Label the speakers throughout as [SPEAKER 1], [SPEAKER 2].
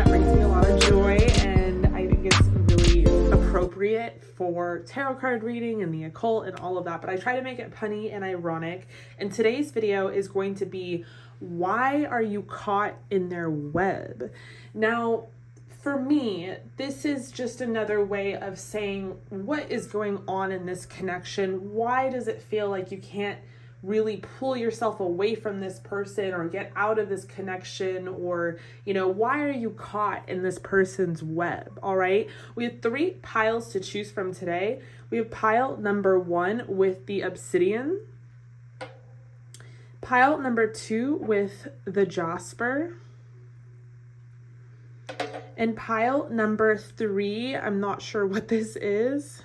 [SPEAKER 1] brings me a lot of joy, and I think it's really appropriate for tarot card reading and the occult and all of that, but I try to make it punny and ironic. And today's video is going to be, why are you caught in their web? Now, for me, this is just another way of saying, what is going on in this connection? Why does it feel like you can't really pull yourself away from this person or get out of this connection? Or, you know, why are you caught in this person's web? All right. We have 3 piles to choose from today. We have pile number 1 with the obsidian, pile number 2 with the jasper, and pile number 3, I'm not sure what this is.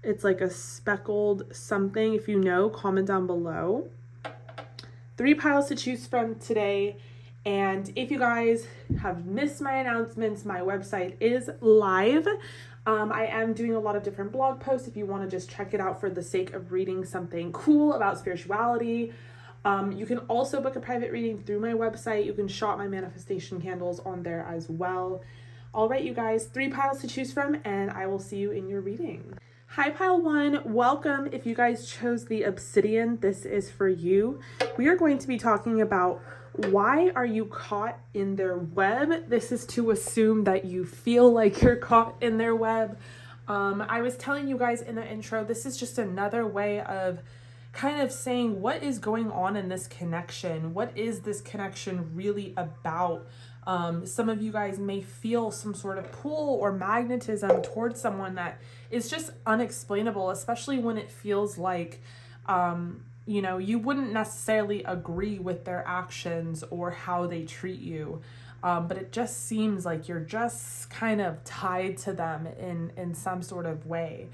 [SPEAKER 1] It's like a speckled something. If you know, comment down below. 3 piles to choose from today. And if you guys have missed my announcements, my website is live. I am doing a lot of different blog posts if you want to just check it out for the sake of reading something cool about spirituality. You can also book a private reading through my website. You can shop my manifestation candles on there as well. All right, you guys, 3 piles to choose from, and I will see you in your reading. Hi, pile 1. Welcome. If you guys chose the obsidian, this is for you. We are going to be talking about, why are you caught in their web? This is to assume that you feel like you're caught in their web. I was telling you guys in the intro, this is just another way of kind of saying, what is going on in this connection? What is this connection really about? Some of you guys may feel some sort of pull or magnetism towards someone that is just unexplainable, especially when it feels like, you know, you wouldn't necessarily agree with their actions or how they treat you. But it just seems like you're just kind of tied to them in some sort of way.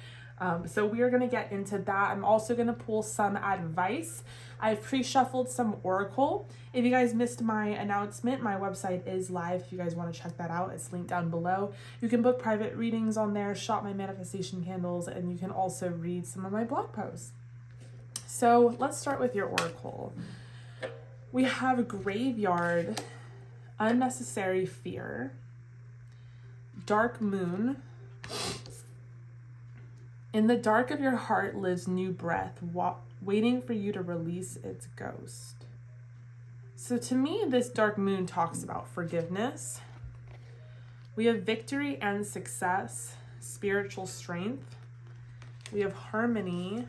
[SPEAKER 1] So we are going to get into that. I'm also going to pull some advice. I've pre-shuffled some oracle. If you guys missed my announcement, my website is live. If you guys want to check that out, it's linked down below. You can book private readings on there, shop my manifestation candles, and you can also read some of my blog posts. So let's start with your oracle. We have graveyard, unnecessary fear, dark moon. In the dark of your heart lives new breath, waiting for you to release its ghost. So to me, this dark moon talks about forgiveness. We have victory and success, spiritual strength. We have harmony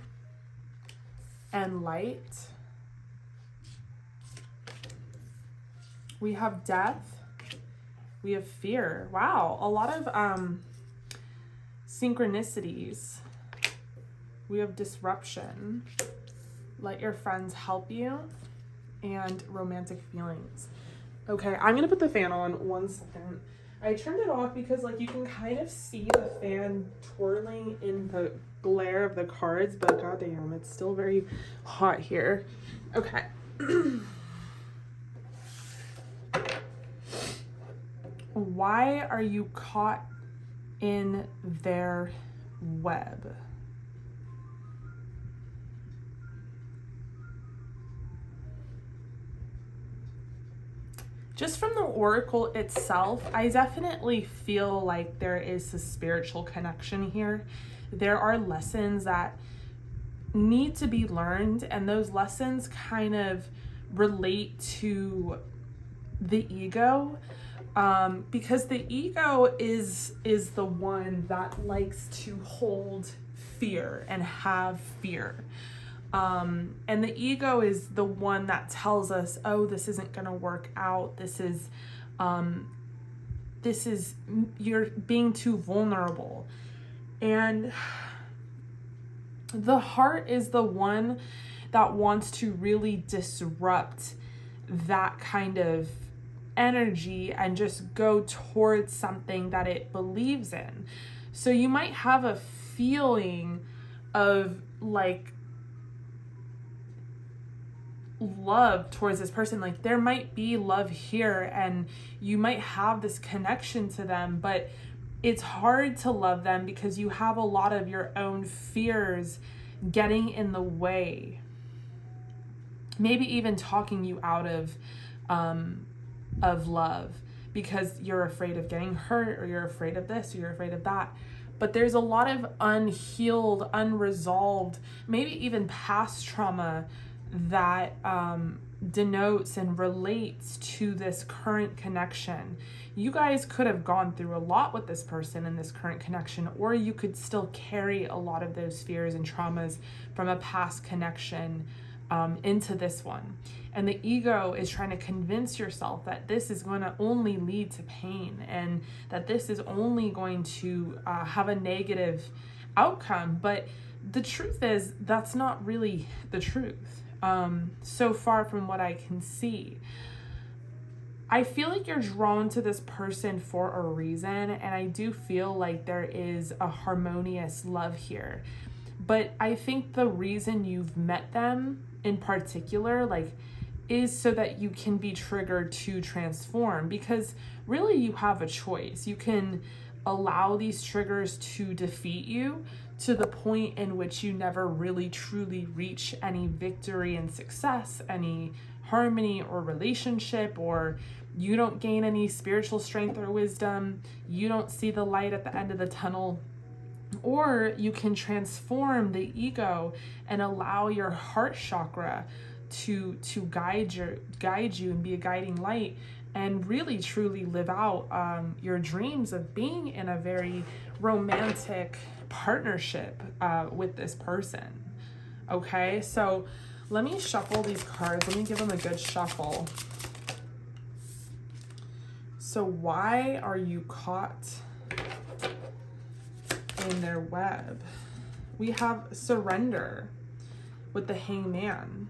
[SPEAKER 1] and light. We have death. We have fear. Wow, a lot of synchronicities. We have disruption. Let your friends help you. And romantic feelings. Okay, I'm gonna put the fan on 1 second. I turned it off because, like, you can kind of see the fan twirling in the glare of the cards, but goddamn, it's still very hot here. Okay. Why are you caught in their web? Just from the oracle itself, I definitely feel like there is a spiritual connection here. There are lessons that need to be learned, and those lessons kind of relate to the ego, because the ego is the one that likes to hold fear and have fear. And the ego is the one that tells us, oh, this isn't going to work out. This is, you're being too vulnerable. And the heart is the one that wants to really disrupt that kind of energy and just go towards something that it believes in. So you might have a feeling of like love towards this person, like there might be love here and you might have this connection to them, but it's hard to love them because you have a lot of your own fears getting in the way, maybe even talking you out of love, because you're afraid of getting hurt, or you're afraid of this, or you're afraid of that. But there's a lot of unhealed, unresolved, maybe even past trauma that denotes and relates to this current connection. You guys could have gone through a lot with this person in this current connection, or you could still carry a lot of those fears and traumas from a past connection into this one. And the ego is trying to convince yourself that this is going to only lead to pain, and that this is only going to have a negative outcome. But the truth is, that's not really the truth. So far from what I can see, I feel like you're drawn to this person for a reason, and I do feel like there is a harmonious love here. But I think the reason you've met them in particular, like, is so that you can be triggered to transform, because really you have a choice. You can allow these triggers to defeat you to the point in which you never really truly reach any victory and success, any harmony or relationship, or you don't gain any spiritual strength or wisdom, you don't see the light at the end of the tunnel. Or you can transform the ego and allow your heart chakra to guide you and be a guiding light, and really truly live out your dreams of being in a very romantic partnership with this person. Okay, so let me shuffle these cards. Let me give them a good shuffle. So why are you caught in their web? We have surrender with the Hangman.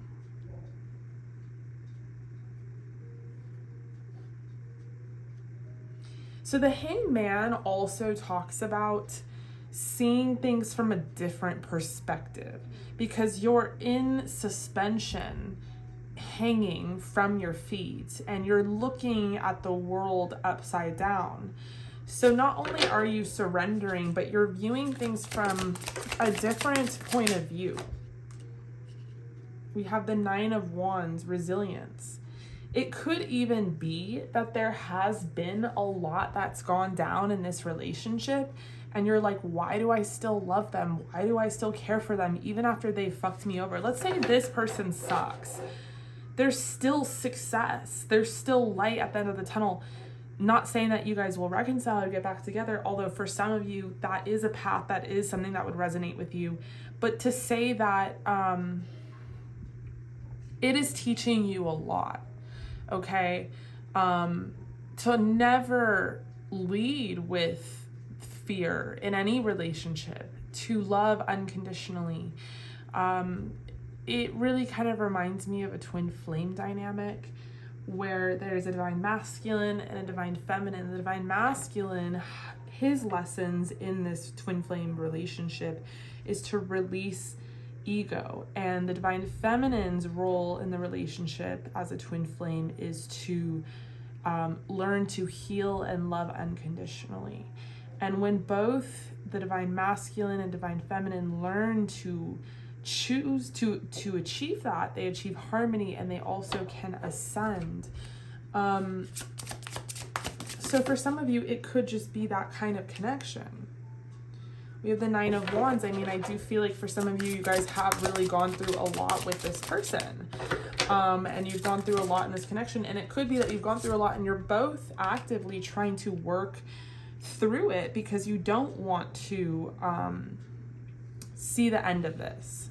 [SPEAKER 1] So the Hangman also talks about seeing things from a different perspective, because you're in suspension, hanging from your feet, and you're looking at the world upside down. So not only are you surrendering, but you're viewing things from a different point of view. We have the Nine of Wands, resilience. It could even be that there has been a lot that's gone down in this relationship, and you're like, why do I still love them? Why do I still care for them even after they fucked me over? Let's say this person sucks. There's still success. There's still light at the end of the tunnel. Not saying that you guys will reconcile or get back together, although for some of you, that is a path, that is something that would resonate with you. But to say that it is teaching you a lot, okay? To never lead with fear in any relationship, to love unconditionally. It really kind of reminds me of a twin flame dynamic, where there's a divine masculine and a divine feminine. The divine masculine, his lessons in this twin flame relationship is to release ego, and the divine feminine's role in the relationship as a twin flame is to learn to heal and love unconditionally. And when both the divine masculine and divine feminine learn to choose to achieve that, they achieve harmony, and they also can ascend. So for some of you, it could just be that kind of connection. We have the Nine of Wands. I mean, I do feel like for some of you, you guys have really gone through a lot with this person. And you've gone through a lot in this connection. And it could be that you've gone through a lot and you're both actively trying to work through it, because you don't want to see the end of this.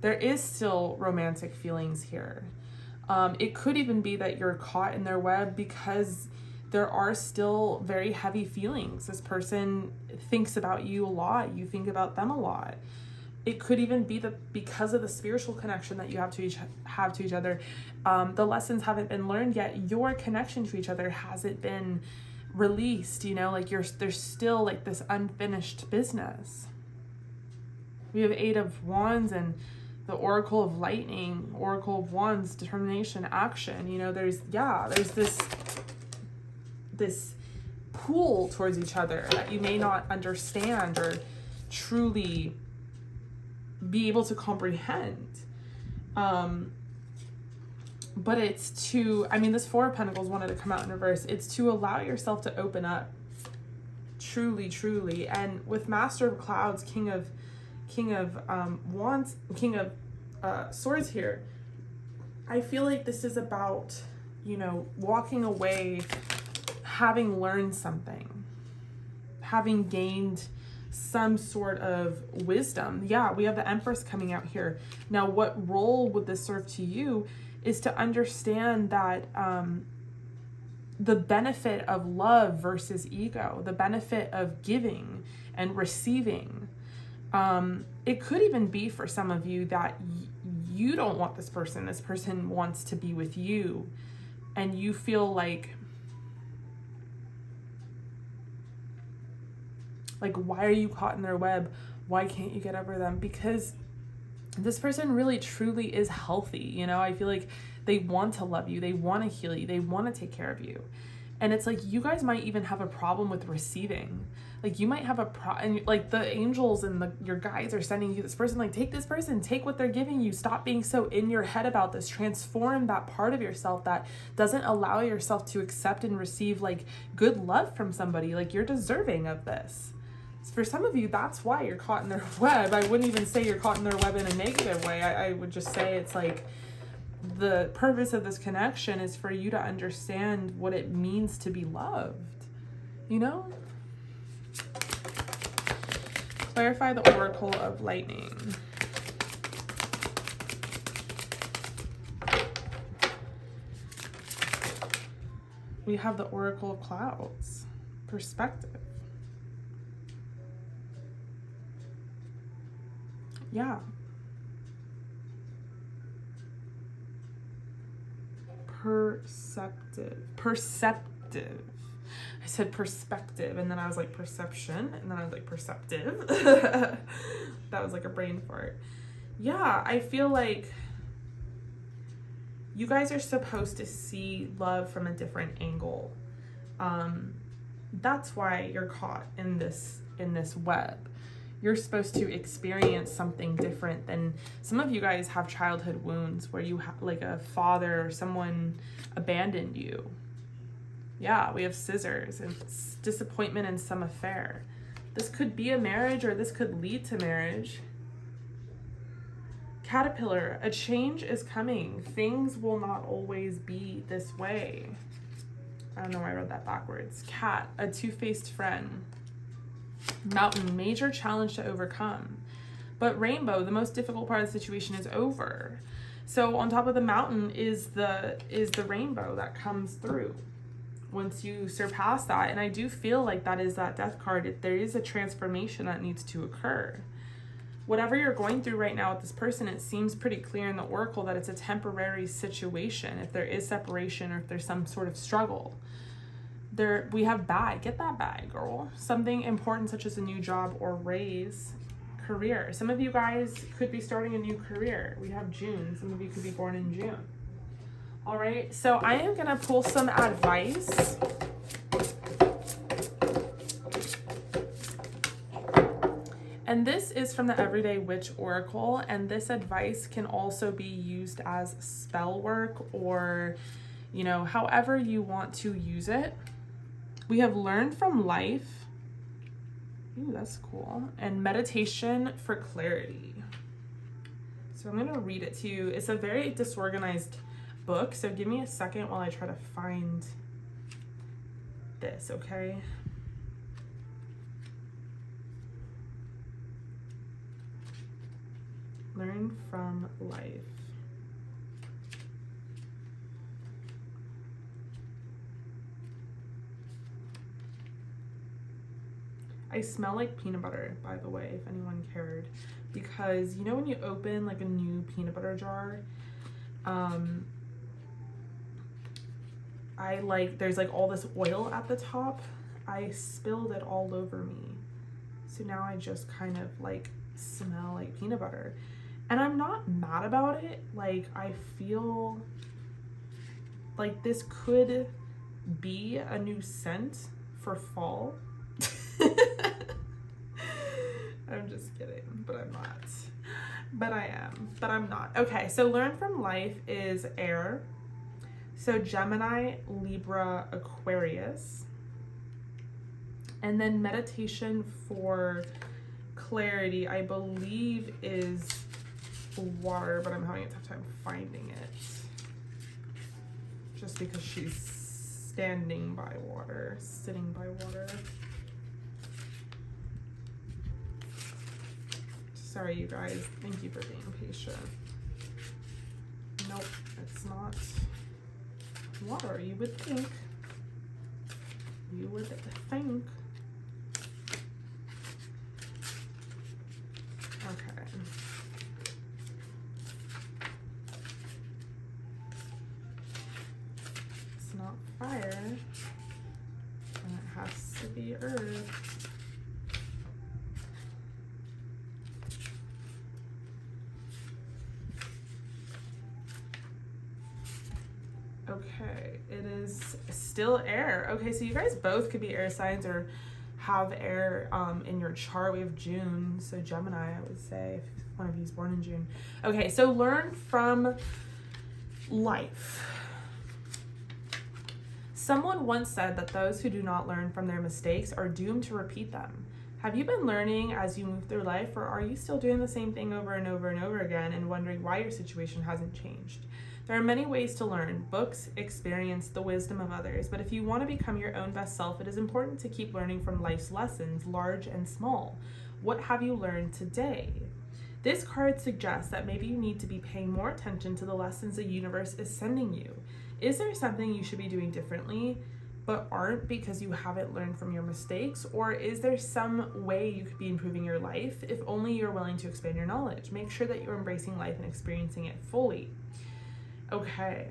[SPEAKER 1] There is still romantic feelings here. It could even be that you're caught in their web because there are still very heavy feelings. This person thinks about you a lot. You think about them a lot. It could even be that because of the spiritual connection that you have to each other, the lessons haven't been learned yet. Your connection to each other hasn't been released, you know, like there's still like this unfinished business. We have Eight of Wands and the Oracle of Lightning, Oracle of Wands, determination, action. You know, there's this pull towards each other that you may not understand or truly be able to comprehend. But it's to, I mean, this Four of Pentacles wanted to come out in reverse. It's to allow yourself to open up. Truly, truly. And with Master of Clouds, King of Wands, King of Swords here, I feel like this is about, you know, walking away, having learned something, having gained some sort of wisdom. Yeah, we have the Empress coming out here. Now, what role would this serve to you is to understand that the benefit of love versus ego, the benefit of giving and receiving. It could even be for some of you that you don't want this person wants to be with you, and you feel like why are you caught in their web? Why can't you get over them? Because this person really truly is healthy. You know, I feel like they want to love you. They want to heal you. They want to take care of you. And it's like, you guys might even have a problem with receiving. Like, you might have and like the angels and your guides are sending you this person, like, take this person, take what they're giving you. Stop being so in your head about this. Transform that part of yourself that doesn't allow yourself to accept and receive like good love from somebody. Like, you're deserving of this. For some of you, that's why you're caught in their web. I wouldn't even say you're caught in their web in a negative way. I would just say it's like the purpose of this connection is for you to understand what it means to be loved, you know? Clarify the Oracle of Lightning. We have the Oracle of Clouds. Perspective. Yeah. Perceptive. I said perspective, and then I was like perception, and then I was like perceptive. That was like a brain fart. Yeah, I feel like you guys are supposed to see love from a different angle. That's why you're caught in this web. You're supposed to experience something different than some of you guys have childhood wounds where you have like a father or someone abandoned you. Yeah, we have Scissors and disappointment in some affair. This could be a marriage, or this could lead to marriage. Caterpillar, a change is coming. Things will not always be this way. I don't know why I read that backwards. Cat, a two-faced friend. Mountain, major challenge to overcome. But Rainbow, the most difficult part of the situation is over. So on top of the mountain is the rainbow that comes through once you surpass that. And I do feel like that is that death card. There is a transformation that needs to occur. Whatever you're going through right now with this person, it seems pretty clear in the Oracle that it's a temporary situation. If there is separation, or if there's some sort of struggle. We have bag. Get that bag, girl. Something important such as a new job or raise. Career. Some of you guys could be starting a new career. We have June. Some of you could be born in June. All right. So I am going to pull some advice. And this is from the Everyday Witch Oracle. And this advice can also be used as spell work, or, you know, however you want to use it. We have learned from life. Ooh, that's cool. And meditation for clarity. So I'm going to read it to you. It's a very disorganized book, so give me a second while I try to find this, okay? Learn from life. I smell like peanut butter, by the way, if anyone cared, because you know when you open like a new peanut butter jar, there's like all this oil at the top. I spilled it all over me, so now I just kind of like smell like peanut butter, and I'm not mad about it. Like, I feel like this could be a new scent for fall. I'm just kidding, but I'm not. But I am, but I'm not. Okay, so learn from life is air. So Gemini, Libra, Aquarius. And then meditation for clarity, I believe, is water, but I'm having a tough time finding it. Just because she's standing by water, sitting by water. Sorry, you guys. Thank you for being patient. Nope, it's not water. You would think. You would think. Okay. It's not fire. And it has to be earth. Okay, it is still air. Okay, so you guys both could be air signs or have air in your chart. We have June, so Gemini, I would say, if one of you is born in June. Okay, so learn from life. Someone once said that those who do not learn from their mistakes are doomed to repeat them. Have you been learning as you move through life, or are you still doing the same thing over and over and over again and wondering why your situation hasn't changed? There are many ways to learn: books, experience, the wisdom of others. But if you want to become your own best self, it is important to keep learning from life's lessons, large and small. What have you learned today? This card suggests that maybe you need to be paying more attention to the lessons the universe is sending you. Is there something you should be doing differently, but aren't because you haven't learned from your mistakes? Or is there some way you could be improving your life if only you're willing to expand your knowledge? Make sure that you're embracing life and experiencing it fully. Okay.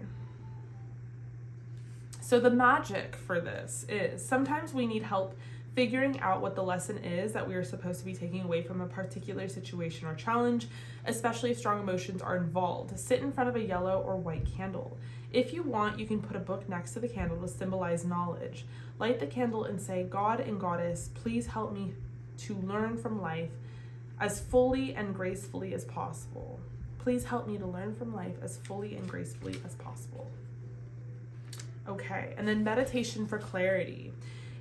[SPEAKER 1] So the magic for this is sometimes we need help figuring out what the lesson is that we are supposed to be taking away from a particular situation or challenge, especially if strong emotions are involved. Sit in front of a yellow or white candle. If you want, you can put a book next to the candle to symbolize knowledge. Light the candle and say, God and Goddess, please help me to learn from life as fully and gracefully as possible. Please help me to learn from life as fully and gracefully as possible. Okay, and then meditation for clarity.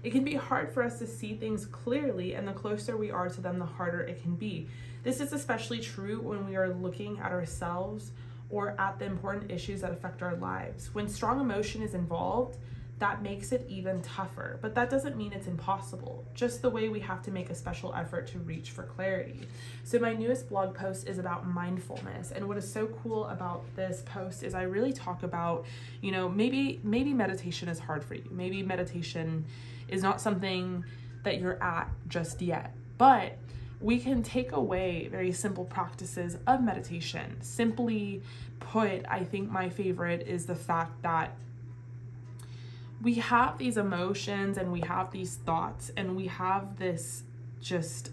[SPEAKER 1] It can be hard for us to see things clearly, and the closer we are to them, the harder it can be. This is especially true when we are looking at ourselves or at the important issues that affect our lives. When strong emotion is involved, that makes it even tougher, but that doesn't mean it's impossible, just the way we have to make a special effort to reach for clarity. So my newest blog post is about mindfulness, and what is so cool about this post is I really talk about, you know, maybe meditation is hard for you. Maybe meditation is not something that you're at just yet, but we can take away very simple practices of meditation. Simply put, I think my favorite is the fact that we have these emotions and we have these thoughts and we have this just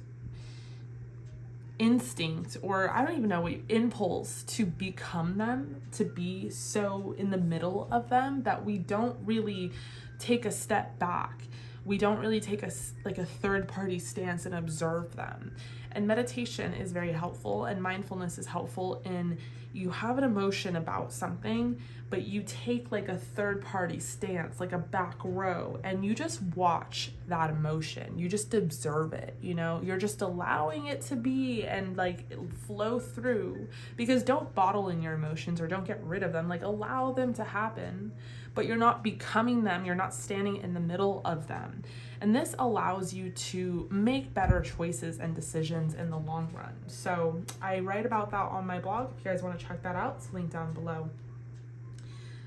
[SPEAKER 1] instinct, or I don't even know, impulse to become them, to be so in the middle of them that we don't really take a step back. We don't really take a third party stance and observe them. And meditation is very helpful, and mindfulness is helpful in you have an emotion about something, but you take like a third party stance, like a back row, and you just watch that emotion. You just observe it, you know, you're just allowing it to be and like flow through, because don't bottle in your emotions or don't get rid of them, like allow them to happen, but you're not becoming them. You're not standing in the middle of them. And this allows you to make better choices and decisions in the long run. So I write about that on my blog. If you guys want to check that out, it's linked down below.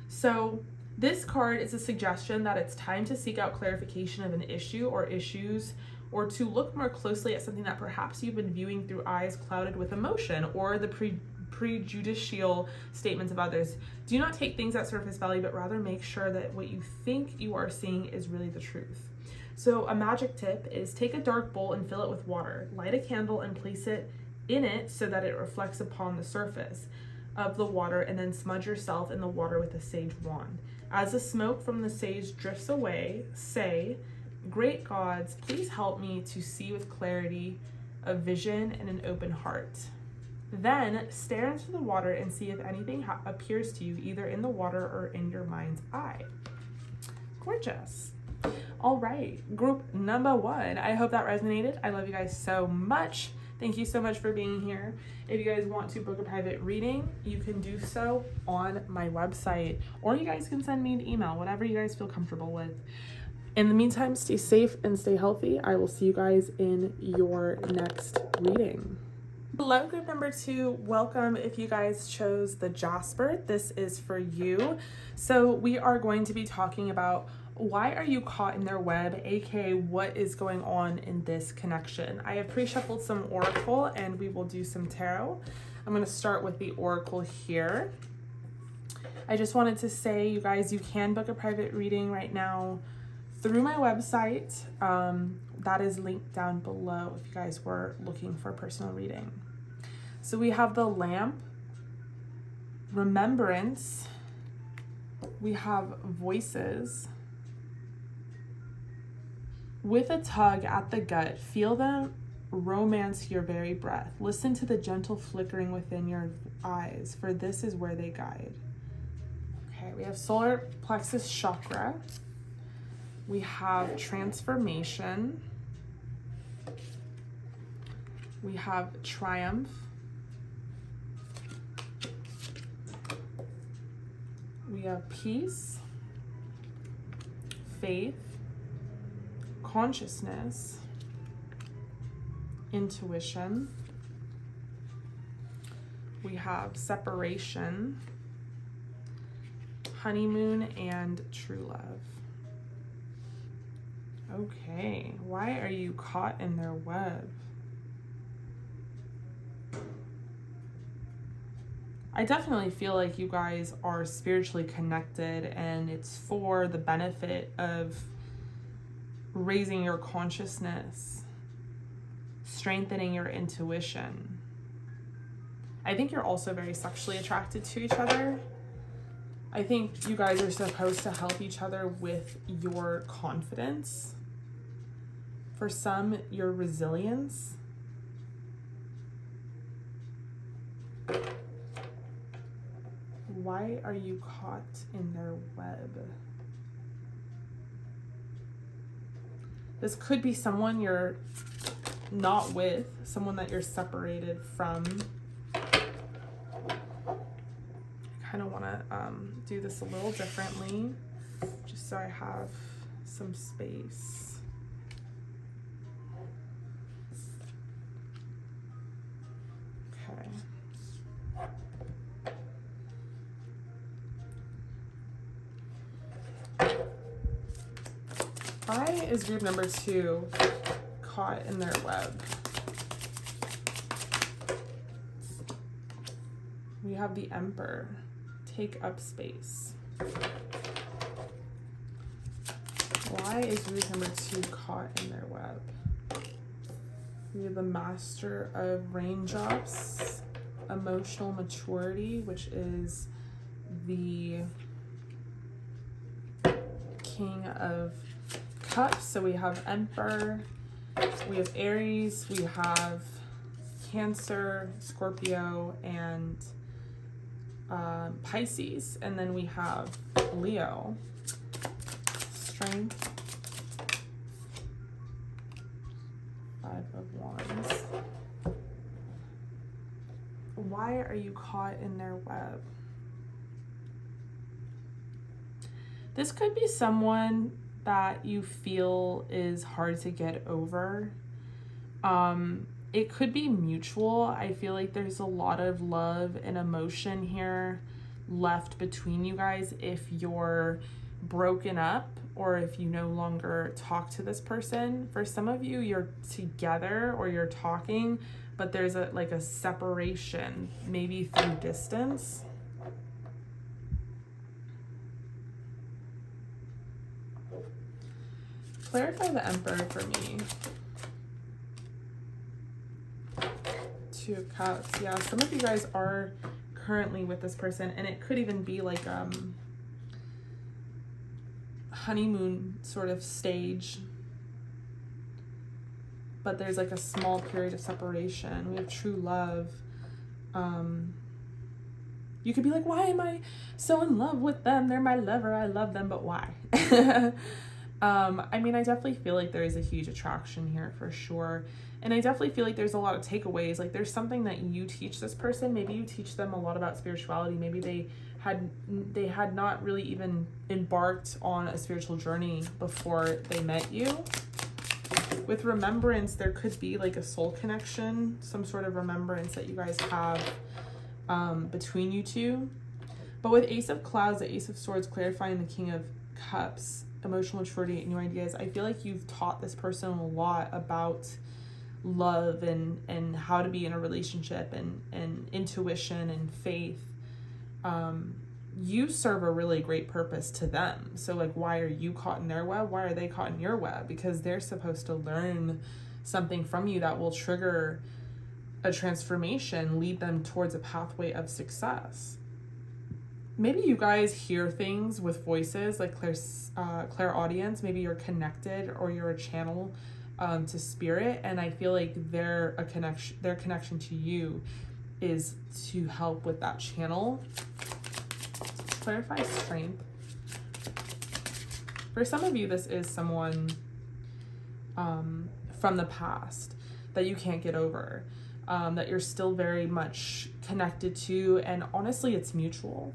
[SPEAKER 1] So this card is a suggestion that it's time to seek out clarification of an issue or issues, or to look more closely at something that perhaps you've been viewing through eyes clouded with emotion or the prejudicial statements of others. Do not take things at surface value, but rather make sure that what you think you are seeing is really the truth. So a magic tip is take a dark bowl and fill it with water. Light a candle and place it in it so that it reflects upon the surface of the water, and then smudge yourself in the water with a sage wand. As the smoke from the sage drifts away, say, "Great gods, please help me to see with clarity, a vision, and an open heart." Then stare into the water and see if anything appears to you either in the water or in your mind's eye. Gorgeous. All right, group number 1. I hope that resonated. I love you guys so much. Thank you so much for being here. If you guys want to book a private reading, you can do so on my website, or you guys can send me an email, whatever you guys feel comfortable with. In the meantime, stay safe and stay healthy. I will see you guys in your next reading. Hello, group number 2. Welcome. If you guys chose the Jasper, this is for you. So we are going to be talking about why are you caught in their web, aka what is going on in this connection. I have pre-shuffled some Oracle and we will do some tarot. I'm going to start with the Oracle here. I just wanted to say, you guys, you can book a private reading right now through my website. That is linked down below if you guys were looking for a personal reading. So we have the Lamp, Remembrance, we have Voices. With a tug at the gut, feel them romance your very breath. Listen to the gentle flickering within your eyes, for this is where they guide. Okay, we have Solar Plexus Chakra. We have Transformation. We have Triumph. We have Peace, Faith, Consciousness, Intuition. We have Separation, Honeymoon, and True Love. Okay, why are you caught in their web? I definitely feel like you guys are spiritually connected, and it's for the benefit of raising your consciousness, strengthening your intuition. I think you're also very sexually attracted to each other. I think you guys are supposed to help each other with your confidence. For some, your resilience. Why are you caught in their web? This could be someone you're not with, someone that you're separated from. I kind of want to do this a little differently, just so I have some space. Okay. Why is group number 2 caught in their web? We have the Emperor. Take up space. Why is group number 2 caught in their web? We have the Master of Raindrops, Emotional Maturity, which is the King of Cups. So we have Emperor, we have Aries, we have Cancer, Scorpio, and Pisces, and then we have Leo. Strength, 5 of Wands. Why are you caught in their web? This could be someone that you feel is hard to get over. It could be mutual. I feel like there's a lot of love and emotion here left between you guys if you're broken up or if you no longer talk to this person. For some of you, you're together or you're talking, but there's a separation, maybe through distance. Clarify the Emperor for me. 2 of Cups. Yeah, some of you guys are currently with this person, and it could even be like honeymoon sort of stage, but there's like a small period of separation. We have True Love, You could be like, why am I so in love with them? They're my lover. I love them, but why? I mean, I definitely feel like there is a huge attraction here for sure. And I definitely feel like there's a lot of takeaways. Like there's something that you teach this person. Maybe you teach them a lot about spirituality. Maybe they had not really even embarked on a spiritual journey before they met you. With remembrance, there could be like a soul connection, some sort of remembrance that you guys have between you two. But with Ace of Clouds, the Ace of Swords clarifying the King of Cups, emotional maturity and new ideas, I feel like you've taught this person a lot about love and how to be in a relationship and intuition and faith. You serve a really great purpose to them. So like, why are you caught in their web? Why are they caught in your web? Because they're supposed to learn something from you that will trigger a transformation, lead them towards a pathway of success. Maybe you guys hear things with voices, like clairaudience. Maybe you're connected or you're a channel to spirit, and I feel like their connection to you is to help with that channel. Clarify strength. For some of you, this is someone from the past that you can't get over, that you're still very much connected to, and honestly, it's mutual.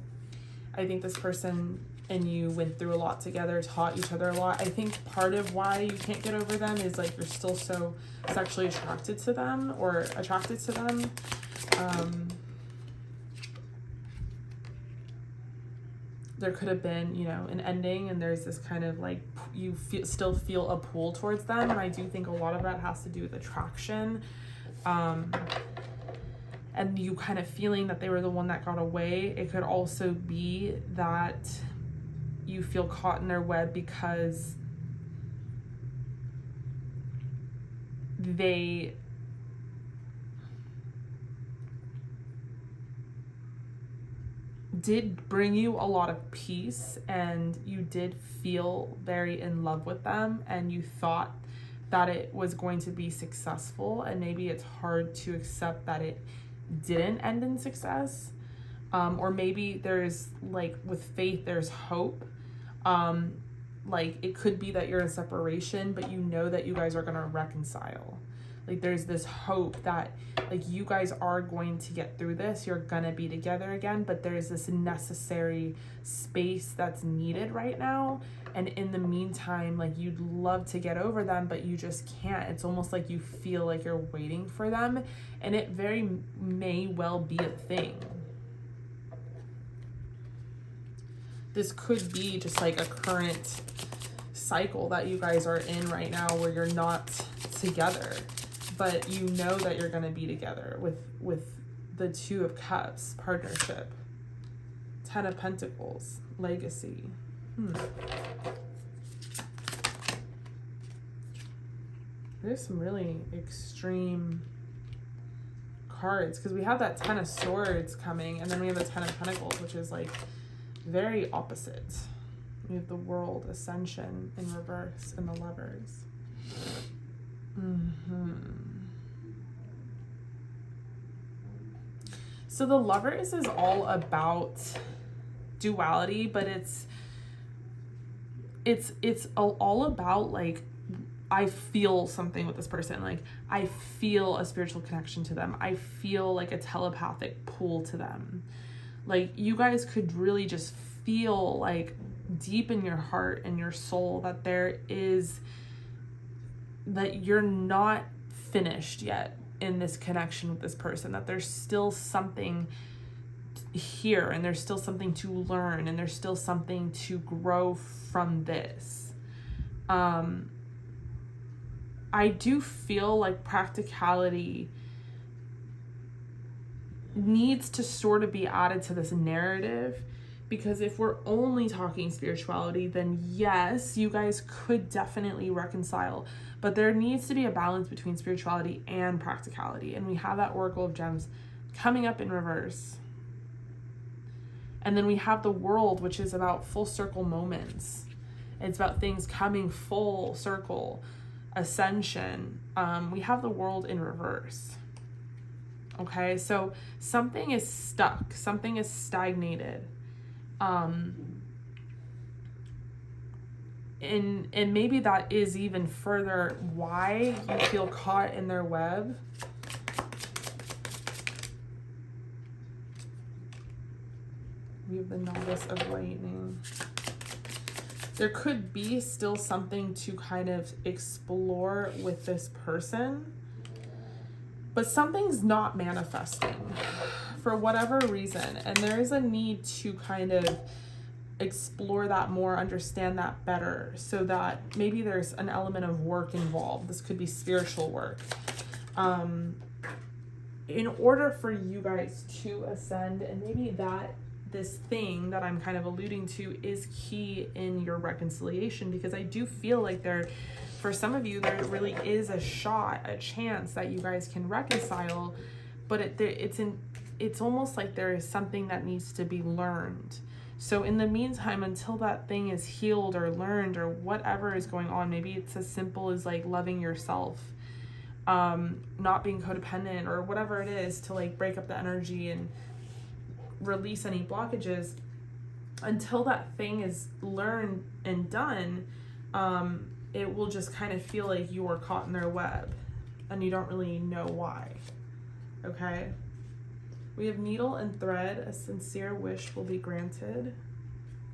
[SPEAKER 1] I think this person and you went through a lot together, taught each other a lot. I think part of why you can't get over them is like you're still so sexually attracted to them or attracted to them. There could have been, you know, an ending, and there's this kind of like, you still feel a pull towards them. And I do think a lot of that has to do with attraction. And you kind of feeling that they were the one that got away. It could also be that you feel caught in their web because they did bring you a lot of peace, and you did feel very in love with them, and you thought that it was going to be successful, and maybe it's hard to accept that it didn't end in success. Or maybe there's like, with faith, there's hope. Like it could be that you're in separation, but you know that you guys are going to reconcile. Like there's this hope that like you guys are going to get through this. You're going to be together again, but there's this necessary space that's needed right now. And in the meantime, like you'd love to get over them, but you just can't. It's almost like you feel like you're waiting for them, and it very may well be a thing. This could be just like a current cycle that you guys are in right now where you're not together, but you know that you're going to be together with the Two of Cups, partnership, Ten of Pentacles, legacy. There's some really extreme cards because we have that Ten of Swords coming, and then we have the Ten of Pentacles, which is like very opposite. We have the World, Ascension in reverse, and the Lovers. So the Lovers is all about duality, but it's all about like, I feel something with this person. Like I feel a spiritual connection to them. I feel like a telepathic pull to them. Like you guys could really just feel like deep in your heart and your soul that that you're not finished yet in this connection with this person, that there's still something here, and there's still something to learn, and there's still something to grow from this. I do feel like practicality needs to sort of be added to this narrative, because if we're only talking spirituality, then yes, you guys could definitely reconcile, but there needs to be a balance between spirituality and practicality. And we have that Oracle of Gems coming up in reverse. And then we have the World, which is about full circle moments. It's about things coming full circle, ascension. We have the World in reverse. Okay, so something is stuck, something is stagnated. And maybe that is even further why you feel caught in their web. We have the Novice of Lightning. There could be still something to kind of explore with this person, but something's not manifesting for whatever reason. And there is a need to kind of explore that more, understand that better, so that maybe there's an element of work involved. This could be spiritual work. In order for you guys to ascend, and maybe that this thing that I'm kind of alluding to is key in your reconciliation, because I do feel like for some of you, there really is a chance that you guys can reconcile, but it's almost like there is something that needs to be learned. So in the meantime, until that thing is healed or learned or whatever is going on, maybe it's as simple as like loving yourself, not being codependent or whatever it is, to like break up the energy and release any blockages. Until that thing is learned and done, it will just kind of feel like you are caught in their web and you don't really know why. Okay. We have Needle and Thread, a sincere wish will be granted.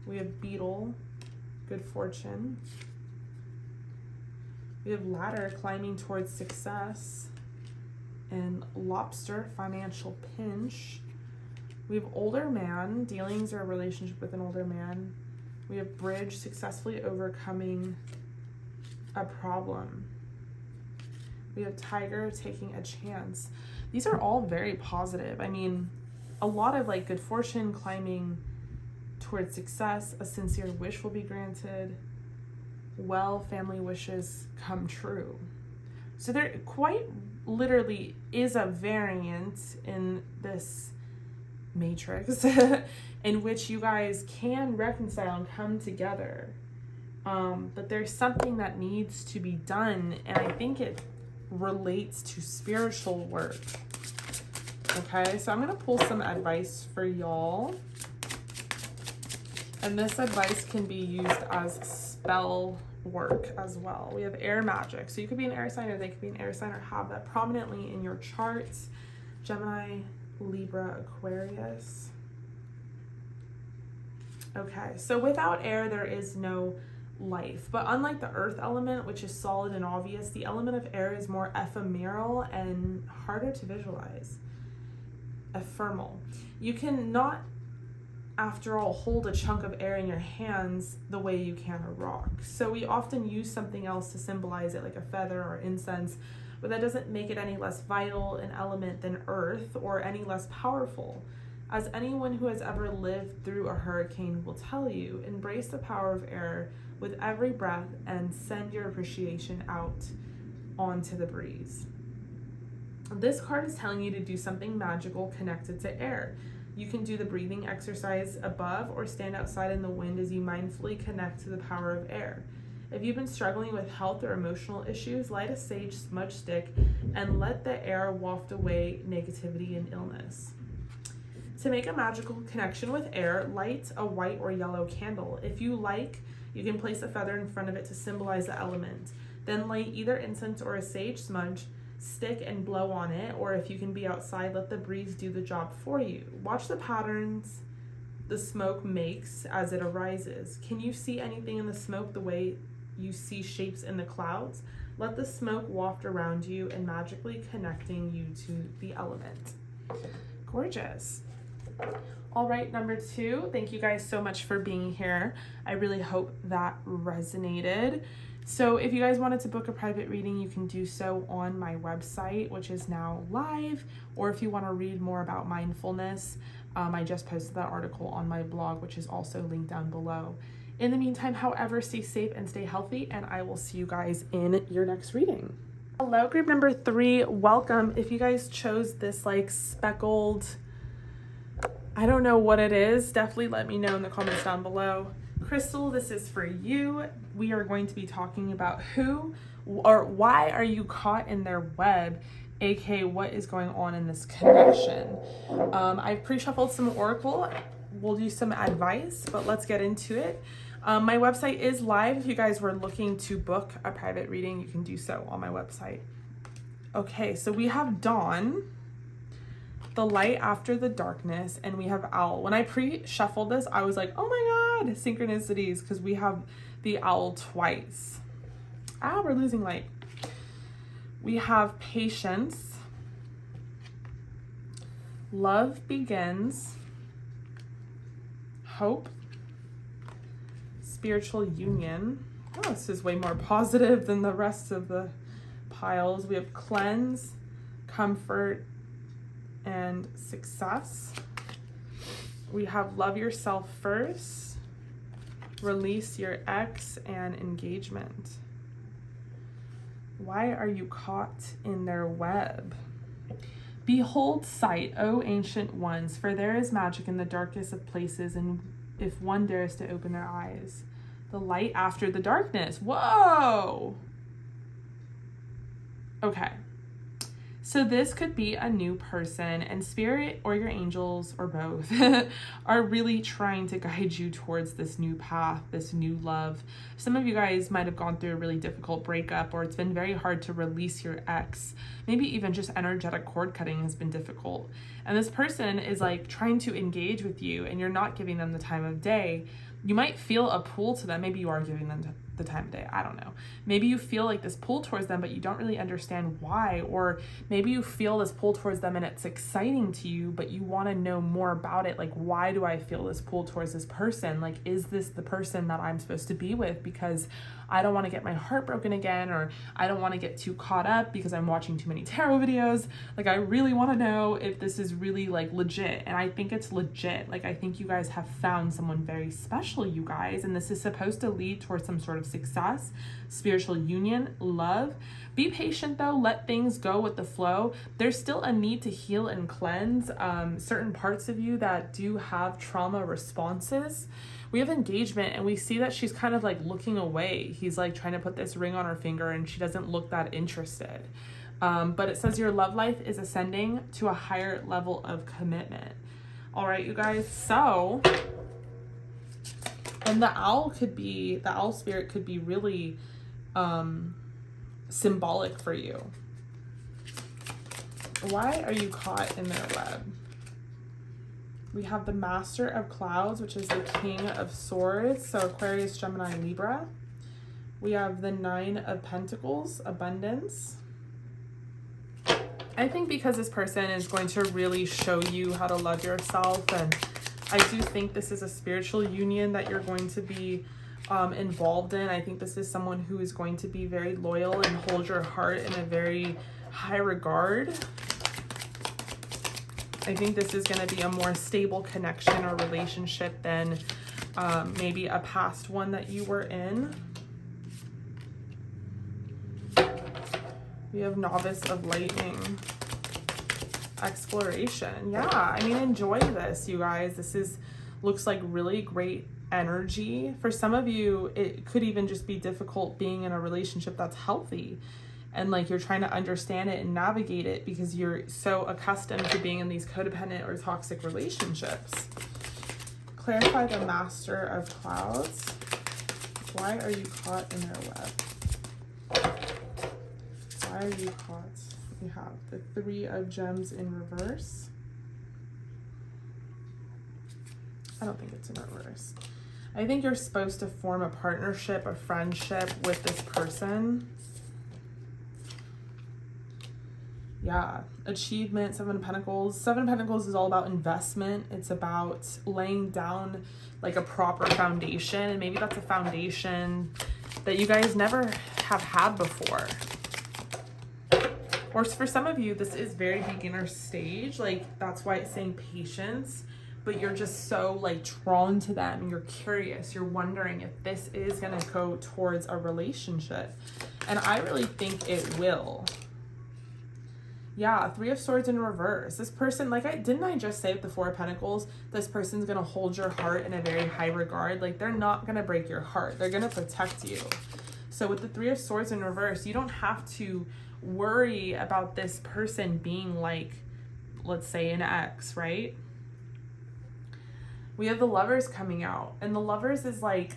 [SPEAKER 1] We have Beetle, good fortune. We have Ladder, climbing towards success. And Lobster, financial pinch. We have Older Man, dealings or a relationship with an older man. We have Bridge, successfully overcoming a problem. We have Tiger, taking a chance. These are all very positive. I mean, a lot of like good fortune, climbing towards success, a sincere wish will be granted, family wishes come true. So there quite literally is a variant in this matrix in which you guys can reconcile and come together. But there's something that needs to be done, and I think it relates to spiritual work. Okay, so I'm going to pull some advice for y'all. And this advice can be used as spell work as well. We have air magic. So you could be an air sign, or they could be an air sign, or have that prominently in your charts. Gemini, Libra, Aquarius. Okay, so without air, there is no life. But unlike the earth element, which is solid and obvious, the element of air is more ephemeral and harder to visualize. Ephemeral. You can not, after all, hold a chunk of air in your hands the way you can a rock. So we often use something else to symbolize it, like a feather or incense, but that doesn't make it any less vital an element than earth, or any less powerful. As anyone who has ever lived through a hurricane will tell you, embrace the power of air with every breath and send your appreciation out onto the breeze. This card is telling you to do something magical connected to air. You can do the breathing exercise above, or stand outside in the wind as you mindfully connect to the power of air. If you've been struggling with health or emotional issues, light a sage smudge stick and let the air waft away negativity and illness. To make a magical connection with air, light a white or yellow candle. If you like, you can place a feather in front of it to symbolize the element. Then light either incense or a sage smudge stick and blow on it, or if you can be outside, let the breeze do the job for you. Watch the patterns the smoke makes as it arises. Can you see anything in the smoke the way you see shapes in the clouds? Let the smoke waft around you and magically connecting you to the element. Gorgeous. All right, number 2, thank you guys so much for being here. I really hope that resonated. So if you guys wanted to book a private reading, you can do so on my website, which is now live, or if you want to read more about mindfulness, I just posted that article on my blog, which is also linked down below. In the meantime, however, stay safe and stay healthy, and I will see you guys in your next reading. Hello, group number 3, welcome. If you guys chose this like speckled, I don't know what it is, definitely let me know in the comments down below. Crystal, this is for you. We are going to be talking about who or why are you caught in their web. aka what is going on in this connection. I've pre-shuffled some Oracle. We'll do some advice, but let's get into it. My website is live. If you guys were looking to book a private reading, you can do so on my website. Okay, so we have Dawn, the light after the darkness, and we have Owl. When I pre-shuffled this, I was like, oh my God, synchronicities, because we have the Owl twice. Ah, we're losing light. We have Patience, Love Begins, Hope, Spiritual Union. Oh, this is way more positive than the rest of the piles. We have Cleanse, Comfort, and Success. We have Love Yourself First, Release Your Ex, and Engagement. Why are you caught in their web? Behold sight, O ancient ones, for there is magic in the darkest of places, and if one dares to open their eyes. The light after the darkness. Whoa! Okay. So this could be a new person, and Spirit or your angels or both are really trying to guide you towards this new path, this new love. Some of you guys might have gone through a really difficult breakup, or it's been very hard to release your ex. Maybe even just energetic cord cutting has been difficult. And this person is like trying to engage with you, and you're not giving them the time of day. You might feel a pull to them. Maybe you are giving them the time of day. I don't know. Maybe you feel like this pull towards them, but you don't really understand why. Or maybe you feel this pull towards them and it's exciting to you, but you want to know more about it. Like, why do I feel this pull towards this person? Like, is this the person that I'm supposed to be with? Because I don't want to get my heart broken again, or I don't want to get too caught up because I'm watching too many tarot videos. Like, I really want to know if this is really like legit. And I think it's legit. Like, I think you guys have found someone very special, you guys, and this is supposed to lead towards some sort of success, spiritual union, love. Be patient though, let things go with the flow. There's still a need to heal and cleanse certain parts of you that do have trauma responses. We have engagement, and we see that she's kind of like looking away. He's like trying to put this ring on her finger, and she doesn't look that interested. But it says your love life is ascending to a higher level of commitment. All right, you guys. So, and the owl spirit could be really symbolic for you. Why are you caught in their web? We have the Master of Clouds, which is the King of Swords, so Aquarius, Gemini, Libra. We have the Nine of Pentacles, Abundance. I think because this person is going to really show you how to love yourself, and I do think this is a spiritual union that you're going to be involved in. I think this is someone who is going to be very loyal and hold your heart in a very high regard. I think this is going to be a more stable connection or relationship than maybe a past one that you were in. We have Novice of Lightning. Exploration. Yeah, I mean, enjoy this, you guys. This looks like really great energy. For some of you, it could even just be difficult being in a relationship that's healthy. And like you're trying to understand it and navigate it because you're so accustomed to being in these codependent or toxic relationships. Clarify the Master of Clouds. Why are you caught in their web? Why are you caught? We have the Three of Gems in reverse. I don't think it's in reverse. I think you're supposed to form a partnership, a friendship with this person. Yeah, achievement, Seven of Pentacles. Seven of Pentacles is all about investment. It's about laying down like a proper foundation, and maybe that's a foundation that you guys never have had before. Or for some of you, this is very beginner stage. Like, that's why it's saying patience, but you're just so like drawn to them. You're curious. You're wondering if this is going to go towards a relationship. And I really think it will. Yeah, Three of Swords in reverse. This person, didn't I just say with the Four of Pentacles, this person's going to hold your heart in a very high regard. Like, they're not going to break your heart. They're going to protect you. So with the Three of Swords in reverse, you don't have to worry about this person being like, let's say, an ex, right? We have the Lovers coming out, and the Lovers is like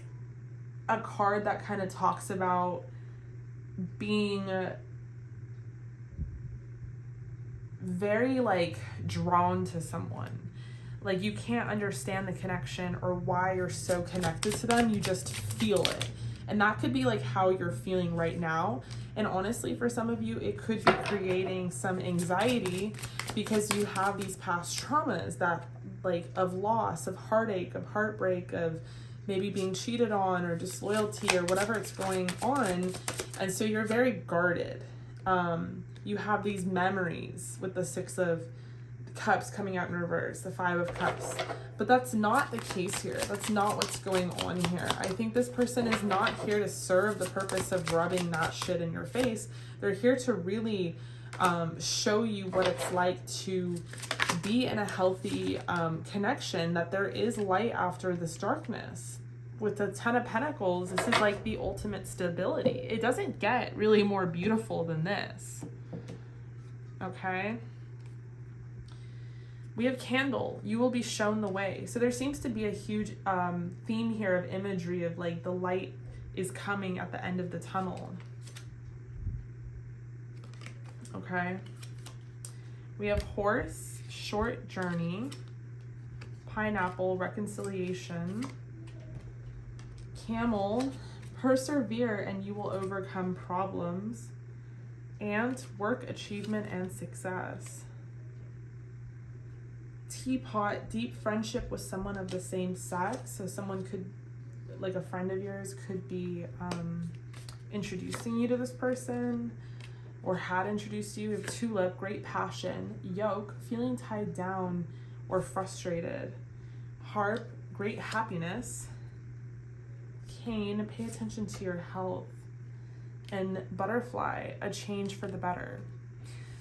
[SPEAKER 1] a card that kind of talks about being very like drawn to someone. Like you can't understand the connection or why you're so connected to them. You just feel it. And that could be like how you're feeling right now. And honestly, for some of you, it could be creating some anxiety because you have these past traumas that like of loss, of heartache, of heartbreak, of maybe being cheated on or disloyalty or whatever it's going on. And so you're very guarded. You have these memories with the Six of Cups coming out in reverse, the Five of Cups. But that's not the case here. That's not what's going on here. I think this person is not here to serve the purpose of rubbing that shit in your face. They're here to really show you what it's like to be in a healthy connection, that there is light after this darkness. With the Ten of Pentacles, this is like the ultimate stability. It doesn't get really more beautiful than this. Okay? We have Candle. You will be shown the way. So there seems to be a huge theme here of imagery of like the light is coming at the end of the tunnel. Okay? We have Horse, Short Journey, Pineapple, Reconciliation, Camel, Persevere and you will overcome problems, and Work, Achievement, and Success. Teapot, deep friendship with someone of the same sex. So someone could, like a friend of yours, could be introducing you to this person or had introduced you. We have Tulip, great passion. Yoke, feeling tied down or frustrated. Harp, great happiness. Cane, pay attention to your health. And Butterfly, a change for the better.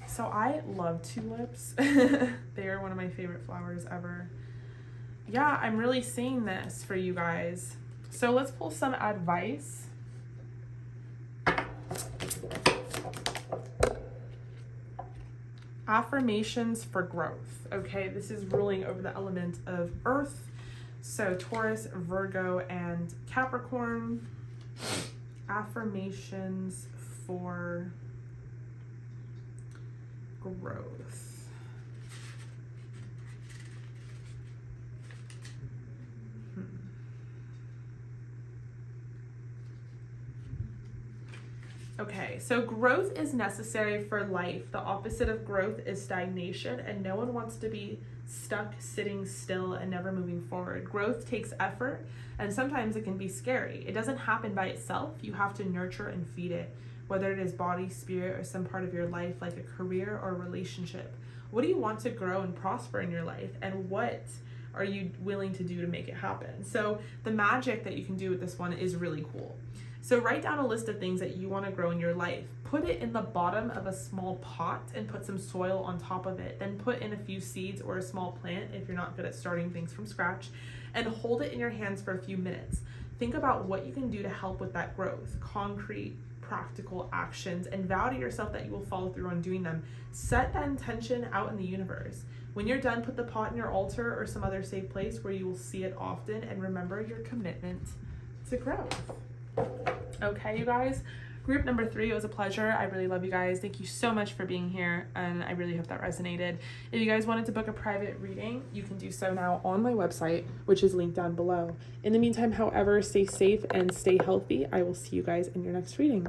[SPEAKER 1] So I love tulips. They are one of my favorite flowers ever. Yeah, I'm really seeing this for you guys. So let's pull some advice. Affirmations for growth. Okay, this is ruling over the element of Earth. So Taurus, Virgo, and Capricorn. Affirmations for growth. Okay, so growth is necessary for life. The opposite of growth is stagnation, and no one wants to be stuck sitting still and never moving forward. Growth takes effort, and sometimes it can be scary. It doesn't happen by itself. You have to nurture and feed it, whether it is body, spirit, or some part of your life, like a career or a relationship. What do you want to grow and prosper in your life, and what are you willing to do to make it happen? So the magic that you can do with this one is really cool. So write down a list of things that you want to grow in your life. Put it in the bottom of a small pot and put some soil on top of it. Then put in a few seeds or a small plant if you're not good at starting things from scratch, and hold it in your hands for a few minutes. Think about what you can do to help with that growth. Concrete, practical actions, and vow to yourself that you will follow through on doing them. Set that intention out in the universe. When you're done, put the pot in your altar or some other safe place where you will see it often, and remember your commitment to growth. Okay, you guys, group number 3, it was a pleasure. I really love you guys. Thank you so much for being here, and I really hope that resonated. If you guys wanted to book a private reading, you can do so now on my website, which is linked down below. In the meantime, however, stay safe and stay healthy. I will see you guys in your next reading.